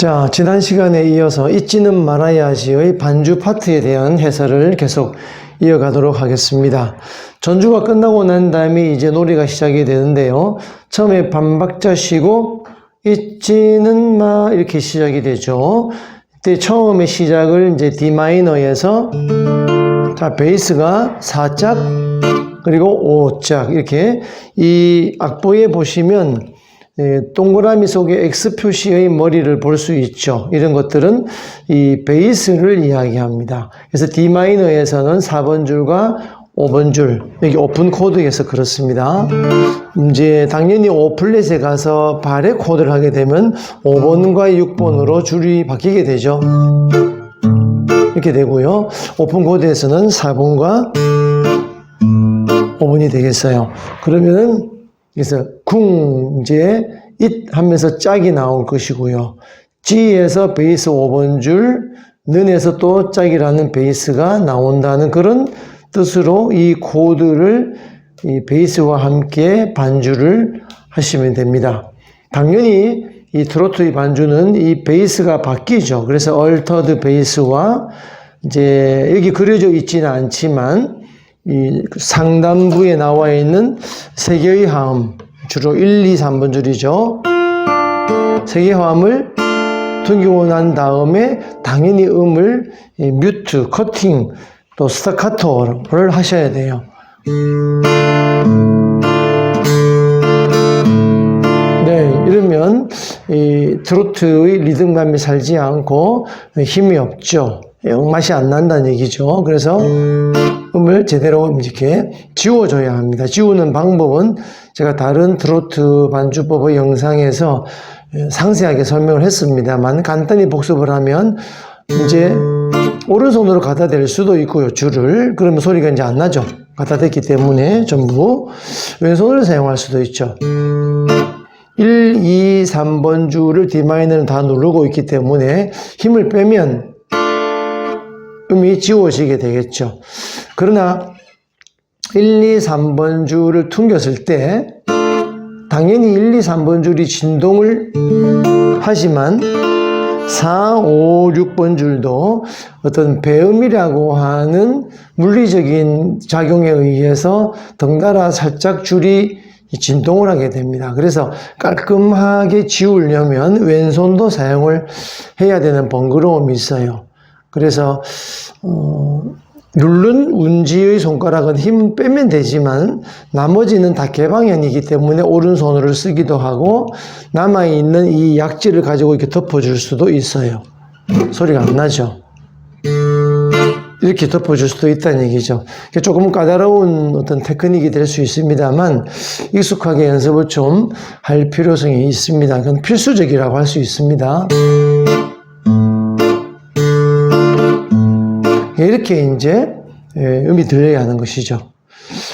자, 지난 시간에 이어서 잊지는 말아야지의 반주 파트에 대한 해설을 계속 이어가도록 하겠습니다. 전주가 끝나고 난 다음에 이제 놀이가 시작이 되는데요. 처음에 반박자 쉬고 잊지는 마 이렇게 시작이 되죠. 이때 처음에 시작을 이제 D 마이너에서 자, 베이스가 4짝 그리고 5짝 이렇게 이 악보에 보시면 동그라미 속에 X 표시의 머리를 볼 수 있죠. 이런 것들은 이 베이스를 이야기합니다. 그래서 D 마이너에서는 4번 줄과 5번 줄, 여기 오픈 코드에서 그렇습니다. 이제 당연히 O 플랫에 가서 발에 코드를 하게 되면 5번과 6번으로 줄이 바뀌게 되죠. 이렇게 되고요. 오픈 코드에서는 4번과 5번이 되겠어요. 그러면은 그래서 쿵 이제 잇 하면서 짝이 나올 것이고요. G에서 베이스 5번 줄, 는에서 또 짝이라는 베이스가 나온다는 그런 뜻으로 이 코드를 이 베이스와 함께 반주를 하시면 됩니다. 당연히 이 트로트의 반주는 이 베이스가 바뀌죠. 그래서 얼터드 베이스와 이제 여기 그려져 있지는 않지만 이 상단부에 나와 있는 세 개의 화음, 주로 1, 2, 3번 줄이죠. 세 개의 화음을 튕기고 난 다음에 당연히 음을 뮤트, 커팅, 또 스타카토를 하셔야 돼요. 네, 이러면 이 트로트의 리듬감이 살지 않고 힘이 없죠. 맛이 안 난다는 얘기죠. 그래서 음을 제대로 이렇게 지워줘야 합니다. 지우는 방법은 제가 다른 트로트 반주법의 영상에서 상세하게 설명을 했습니다만 간단히 복습을 하면 이제 오른손으로 갖다 댈 수도 있고요. 줄을. 그러면 소리가 이제 안 나죠. 갖다 댔기 때문에 전부 왼손을 사용할 수도 있죠. 1, 2, 3번 줄을 D마이너는 다 누르고 있기 때문에 힘을 빼면 음이 지워지게 되겠죠. 그러나 1, 2, 3번 줄을 튕겼을 때 당연히 1, 2, 3번 줄이 진동을 하지만 4, 5, 6번 줄도 어떤 배음이라고 하는 물리적인 작용에 의해서 덩달아 살짝 줄이 진동을 하게 됩니다. 그래서 깔끔하게 지우려면 왼손도 사용을 해야 되는 번거로움이 있어요. 그래서 누른 운지의 손가락은 힘 빼면 되지만 나머지는 다 개방현이기 때문에 오른손으로 쓰기도 하고 남아있는 이 약지를 가지고 이렇게 덮어줄 수도 있어요. 소리가 안 나죠. 이렇게 덮어줄 수도 있다는 얘기죠. 조금 까다로운 어떤 테크닉이 될 수 있습니다만 익숙하게 연습을 좀 할 필요성이 있습니다. 그건 필수적이라고 할 수 있습니다. 이렇게 이제 음이 들려야 하는 것이죠.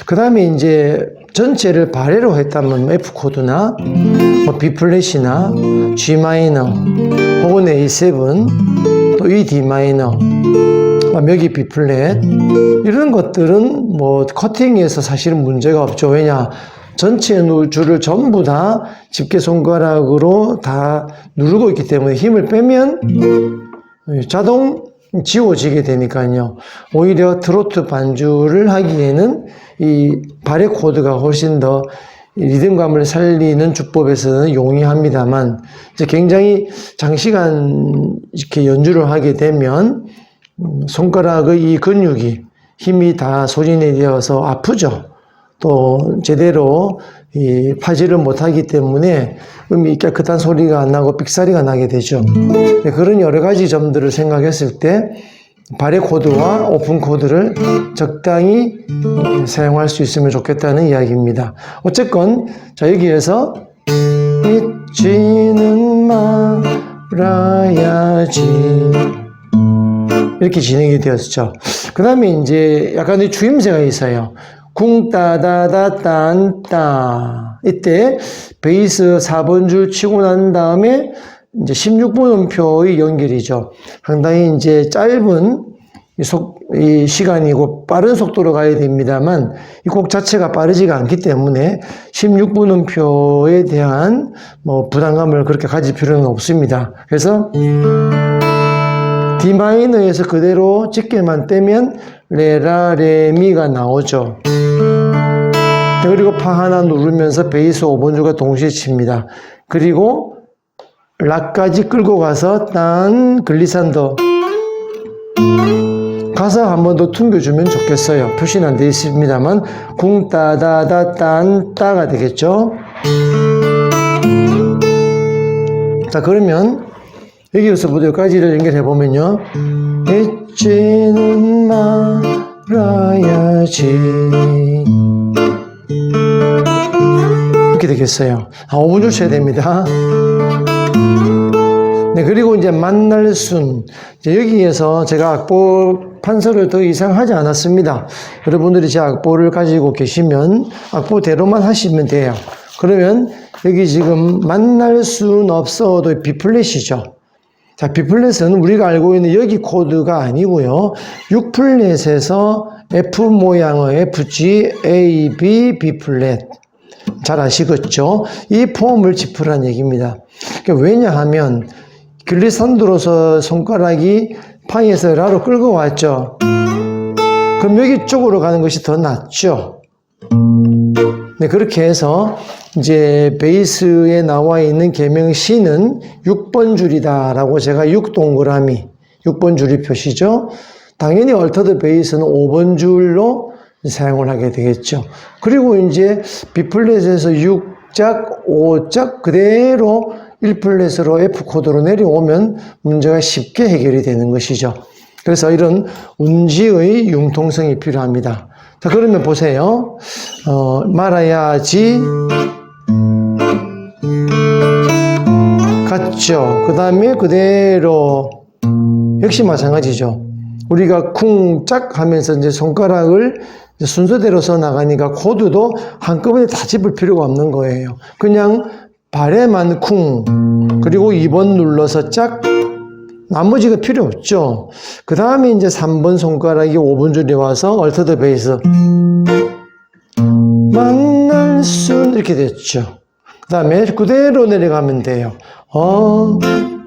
그 다음에 이제 전체를 발해로 했다면 F 코드나 뭐 B 플랫이나 G 마이너 혹은 A7 또 E D 마이너 여기 B 플랫 이런 것들은 뭐 커팅에서 사실은 문제가 없죠. 왜냐 전체 줄을 전부 다 집게 손가락으로 다 누르고 있기 때문에 힘을 빼면 자동 지워지게 되니까요. 오히려 트로트 반주를 하기에는 이 발의 코드가 훨씬 더 리듬감을 살리는 주법에서는 용이합니다만 이제 굉장히 장시간 이렇게 연주를 하게 되면 손가락의 이 근육이 힘이 다 소진되어서 아프죠. 또 제대로 이 파지를 못하기 때문에 음이 깨끗한 소리가 안 나고 삑사리가 나게 되죠. 그런 여러 가지 점들을 생각했을 때 발의 코드와 오픈 코드를 적당히 사용할 수 있으면 좋겠다는 이야기입니다. 어쨌건 자 여기에서 잊지는 말아야지 이렇게 진행이 되었죠. 그 다음에 이제 약간의 주임새가 있어요. 쿵따다다 딴따 이때 베이스 4번 줄 치고 난 다음에 이제 16번 음표의 연결이죠. 상당히 이제 짧은 이 시간이고 빠른 속도로 가야 됩니다만 이 곡 자체가 빠르지가 않기 때문에 16분음표에 대한 뭐 부담감을 그렇게 가질 필요는 없습니다. 그래서 D 마이너에서 그대로 짙게만 떼면 레라 레미가 나오죠. 그리고 파 하나 누르면서 베이스 5번줄과 동시에 칩니다. 그리고 라까지 끌고 가서 딴 글리산더 가서 한 번 더 퉁겨주면 좋겠어요. 표시는 안 되어 있습니다만 궁 따다다 딴 따가 되겠죠. 자, 그러면 여기서부터 여기까지를 연결해 보면요, 잊지는 말아야지 이렇게 되겠어요. 5분줄 쳐야 됩니다. 네, 그리고 이제 만날 순. 이제 여기에서 제가 악보 판서를 더 이상 하지 않았습니다. 여러분들이 제 악보를 가지고 계시면 악보대로만 하시면 돼요. 그러면 여기 지금 만날 순 없어도 B플랫이죠. 자, B플랫은 우리가 알고 있는 여기 코드가 아니고요. 6플랫에서 F 모양의 F, G, A, B, B플랫. 잘 아시겠죠? 이 폼을 짚으라는 얘기입니다. 그러니까 왜냐하면 글리산드로서 손가락이 파에서 라로 끌고 왔죠. 그럼 여기 쪽으로 가는 것이 더 낫죠. 네, 그렇게 해서 이제 베이스에 나와 있는 계명 C는 6번 줄이다라고 제가 6번 줄이 표시죠. 당연히 얼터드 베이스는 5번 줄로 사용을 하게 되겠죠. 그리고 이제 B플랫에서 6작, 5작 그대로 1플랫으로 F 코드로 내려오면 문제가 쉽게 해결이 되는 것이죠. 그래서 이런 운지의 융통성이 필요합니다. 자, 그러면 보세요. 말아야지 같죠. 그 다음에 그대로 역시 마찬가지죠. 우리가 쿵짝 하면서 이제 손가락을 순서대로 써 나가니까 코드도 한꺼번에 다 짚을 필요가 없는 거예요. 그냥 발에만 쿵, 그리고 2번 눌러서 짝, 나머지가 필요 없죠. 그 다음에 이제 3번 손가락이 5번 줄에 와서 얼터드 베이스. 만날 순 이렇게 됐죠. 그 다음에 그대로 내려가면 돼요. 어서도.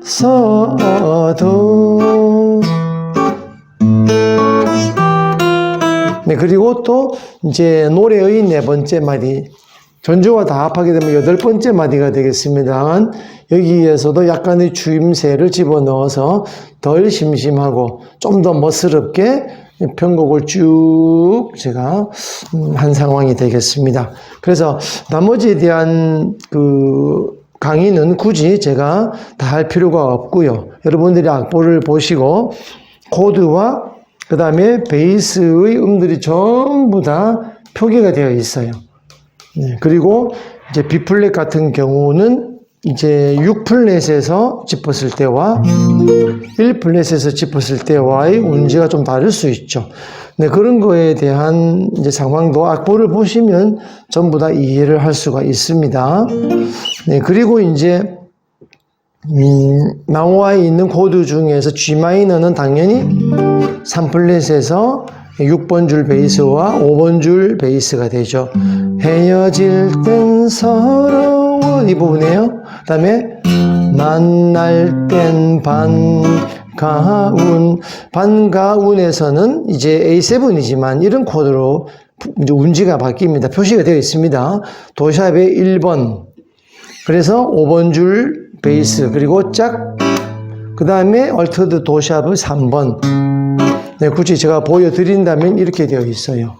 네, 그리고 또 이제 노래의 4번째 마디. 전주와 다 합하게 되면 8번째 마디가 되겠습니다만 여기에서도 약간의 주임새를 집어넣어서 덜 심심하고 좀 더 멋스럽게 편곡을 쭉 제가 한 상황이 되겠습니다. 그래서 나머지에 대한 그 강의는 굳이 제가 다 할 필요가 없고요. 여러분들이 악보를 보시고 코드와 그 다음에 베이스의 음들이 전부 다 표기가 되어 있어요. 네, 그리고 이제 B플랫 같은 경우는 이제 6플랫에서 짚었을 때와 1플랫에서 짚었을 때와의 운지가 좀 다를 수 있죠. 네, 그런 거에 대한 이제 상황도 악보를 보시면 전부 다 이해를 할 수가 있습니다. 네, 그리고 이제 나와 있는 코드 중에서 G마이너는 당연히 3플랫에서 6번 줄 베이스와 5번 줄 베이스가 되죠. 헤어질 땐 서러워 이 부분이에요. 그 다음에 만날 땐 반가운에서는 이제 A7이지만 이런 코드로 이제 운지가 바뀝니다. 표시가 되어 있습니다. 도샵의 1번, 그래서 5번 줄 베이스, 그리고 짝, 그 다음에 얼터드 도샵의 3번. 네, 굳이 제가 보여드린다면 이렇게 되어 있어요.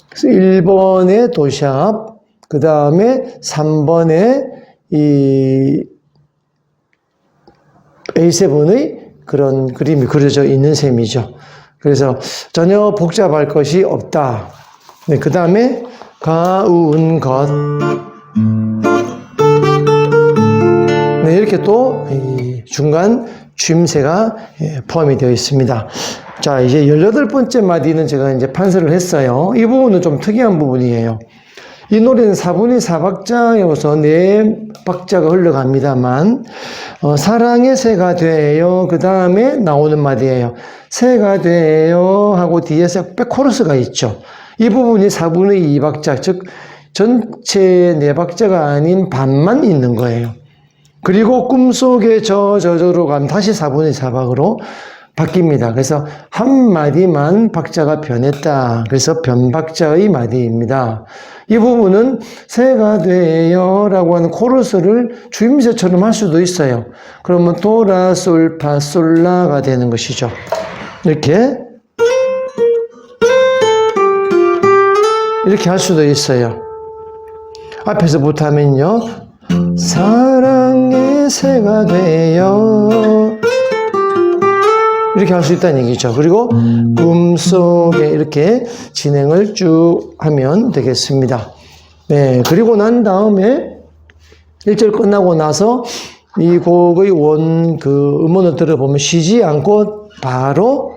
그래서 1번의 도샵, 그 다음에 3번의 이 A7의 그런 그림이 그려져 있는 셈이죠. 그래서 전혀 복잡할 것이 없다. 네, 그 다음에 가운 것. 네, 이렇게 또 중간 쉼새가 포함이 되어 있습니다. 자, 이제 18번째 마디는 제가 이제 판서를 했어요. 이 부분은 좀 특이한 부분이에요. 이 노래는 4분의 4박자여서 4박자가 흘러갑니다만 사랑의 새가 돼요. 그 다음에 나오는 말이에요. 새가 돼요 하고 뒤에서 백코러스가 있죠. 이 부분이 4분의 2박자, 즉 전체 4박자가 아닌 반만 있는 거예요. 그리고 꿈속에 저저로 가면 다시 4분의 4박으로 바뀝니다. 그래서 한 마디만 박자가 변했다. 그래서 변박자의 마디입니다. 이 부분은 새가 돼요 라고 하는 코러스를 주임새처럼 할 수도 있어요. 그러면 도라 솔파 솔라가 되는 것이죠. 이렇게 할 수도 있어요. 앞에서부터 하면요. 사랑의 새가 돼요. 이렇게 할 수 있다는 얘기죠. 그리고 꿈속에 이렇게 진행을 쭉 하면 되겠습니다. 네, 그리고 난 다음에 1절 끝나고 나서 이 곡의 음원을 들어보면 쉬지 않고 바로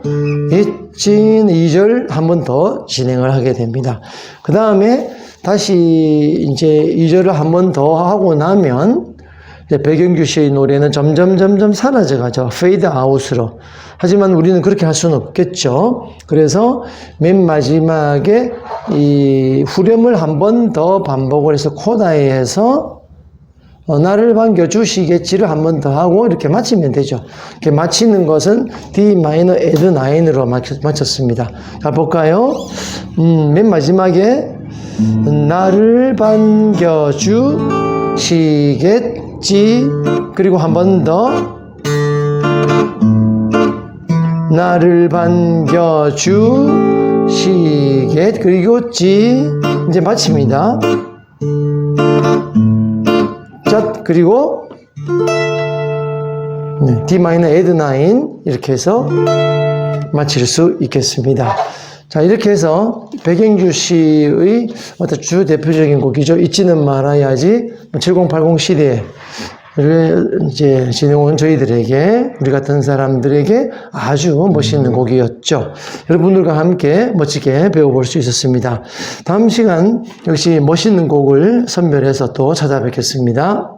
잊진 2절 한 번 더 진행을 하게 됩니다. 그 다음에 다시 이제 2절을 한 번 더 하고 나면 백영규 씨의 노래는 점점 사라져 가죠. 페이드 아웃으로. 하지만 우리는 그렇게 할 수는 없겠죠. 그래서 맨 마지막에 이 후렴을 한 번 더 반복을 해서 코다에 해서 나를 반겨주시겠지를 한 번 더 하고 이렇게 마치면 되죠. 이렇게 마치는 것은 D 마이너 에드 9으로 마쳤습니다. 자, 볼까요? 맨 마지막에 나를 반겨주시겠지. 그리고 한 번 더 나를 반겨주시겠. 그리고 지. 이제 마칩니다. 자, 그리고 D 마이너 에드 9 이렇게 해서 마칠 수 있겠습니다. 자, 이렇게 해서 백영규 씨의 어떤 주 대표적인 곡이죠. 잊지는 말아야지 7080 시대를 이제 진행온 저희들에게, 우리 같은 사람들에게 아주 멋있는 곡이었죠. 여러분들과 함께 멋지게 배워볼 수 있었습니다. 다음 시간 역시 멋있는 곡을 선별해서 또 찾아뵙겠습니다.